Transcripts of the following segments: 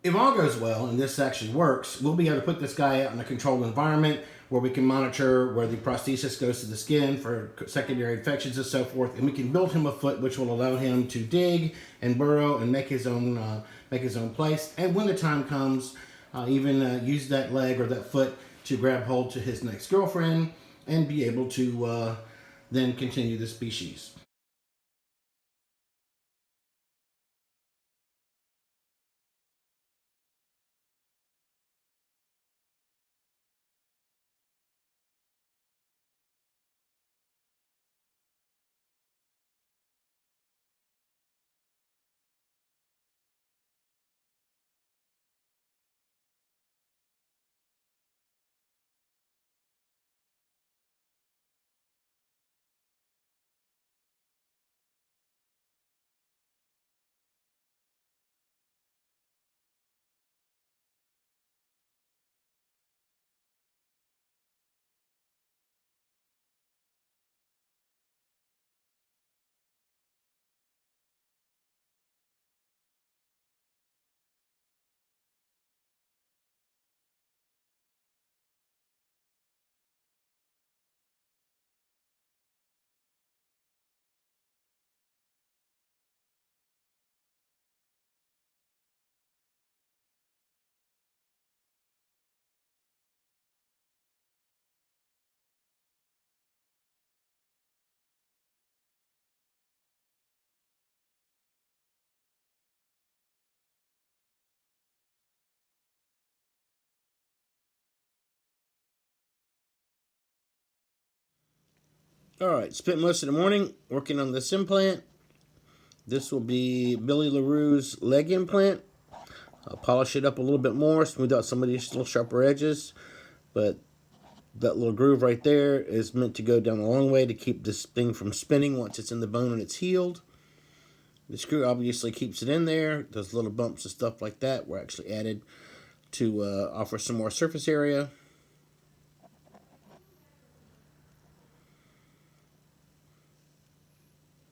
If all goes well and this actually works, we'll be able to put this guy out in a controlled environment where we can monitor where the prosthesis goes to the skin for secondary infections and so forth, and we can build him a foot which will allow him to dig and burrow and make his own place. And when the time comes, even use that leg or that foot to grab hold to his next girlfriend and be able to then continue the species. Alright, spent most of the morning working on this implant. This will be Billie LaRue's leg implant. I'll polish it up a little bit more, smooth out some of these little sharper edges. But that little groove right there is meant to go down a long way to keep this thing from spinning once it's in the bone and it's healed. The screw obviously keeps it in there. Those little bumps and stuff like that were actually added to offer some more surface area.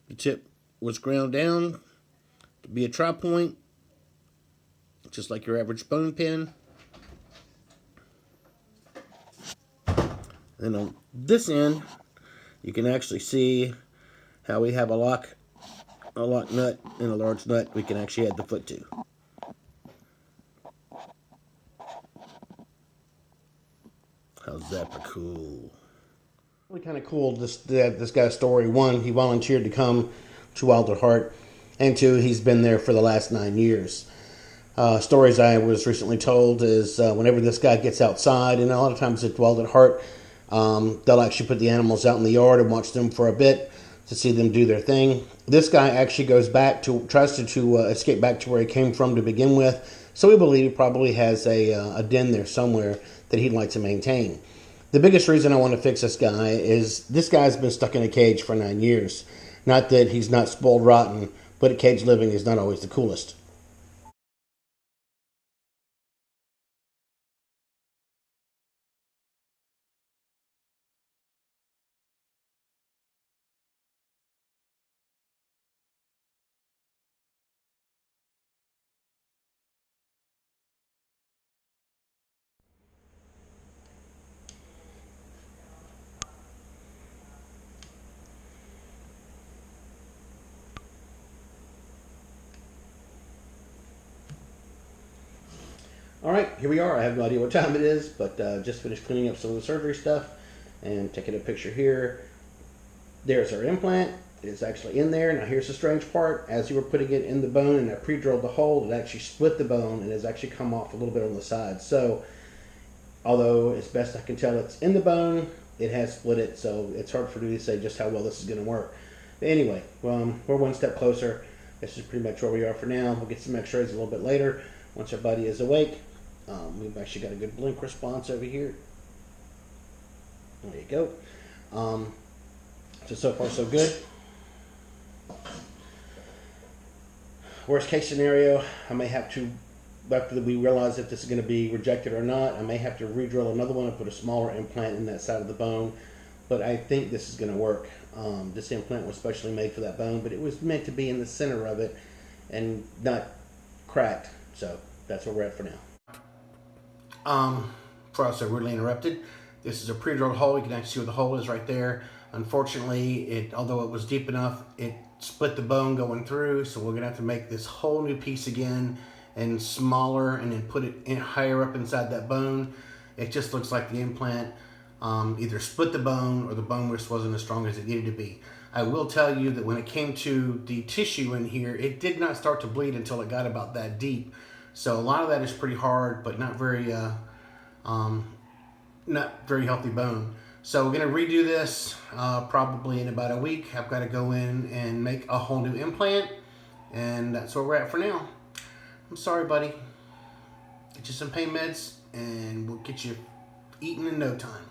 The tip was ground down to be a tri-point, just like your average bone pin. And on this end, you can actually see how we have a lock nut and a large nut we can actually add the foot to. How's that for cool? Really kind of cool this guy's story. One, he volunteered to come to Wild at Heart, and two, he's been there for the last 9 years. Stories I was recently told is whenever this guy gets outside, and a lot of times at Wild at Heart, they'll actually put the animals out in the yard and watch them for a bit to see them do their thing. This guy actually tries to escape back to where he came from to begin with, so we believe he probably has a den there somewhere that he'd like to maintain. The biggest reason I want to fix this guy is this guy's been stuck in a cage for 9 years. Not that he's not spoiled rotten, but cage living is not always the coolest. Alright, here we are. I have no idea what time it is, but just finished cleaning up some of the surgery stuff and taking a picture here. There's our implant. It is actually in there. Now here's the strange part. As you were putting it in the bone and I pre-drilled the hole, it actually split the bone and has actually come off a little bit on the side. So, although as best I can tell it's in the bone, it has split it, so it's hard for me to say just how well this is going to work. But anyway, we're one step closer. This is pretty much where we are for now. We'll get some x-rays a little bit later once our buddy is awake. We've actually got a good blink response over here. There you go. So far so good. Worst case scenario, I may have to, after we realize if this is going to be rejected or not, I may have to re-drill another one and put a smaller implant in that side of the bone. But I think this is going to work. This implant was specially made for that bone, but it was meant to be in the center of it and not cracked. So that's where we're at for now. Before I was so rudely interrupted, this is a pre-drilled hole. You can actually see where the hole is right there. Unfortunately, although it was deep enough, it split the bone going through, so we're gonna have to make this whole new piece again and smaller, and then put it in higher up inside that bone. It just looks like the implant either split the bone or the bone just wasn't as strong as it needed to be. I will tell you that when it came to the tissue in here, it did not start to bleed until it got about that deep. So a lot of that is pretty hard, but not very healthy bone. So we're gonna redo this probably in about a week. I've got to go in and make a whole new implant, and that's where we're at for now. I'm sorry, buddy. Get you some pain meds, and we'll get you eating in no time.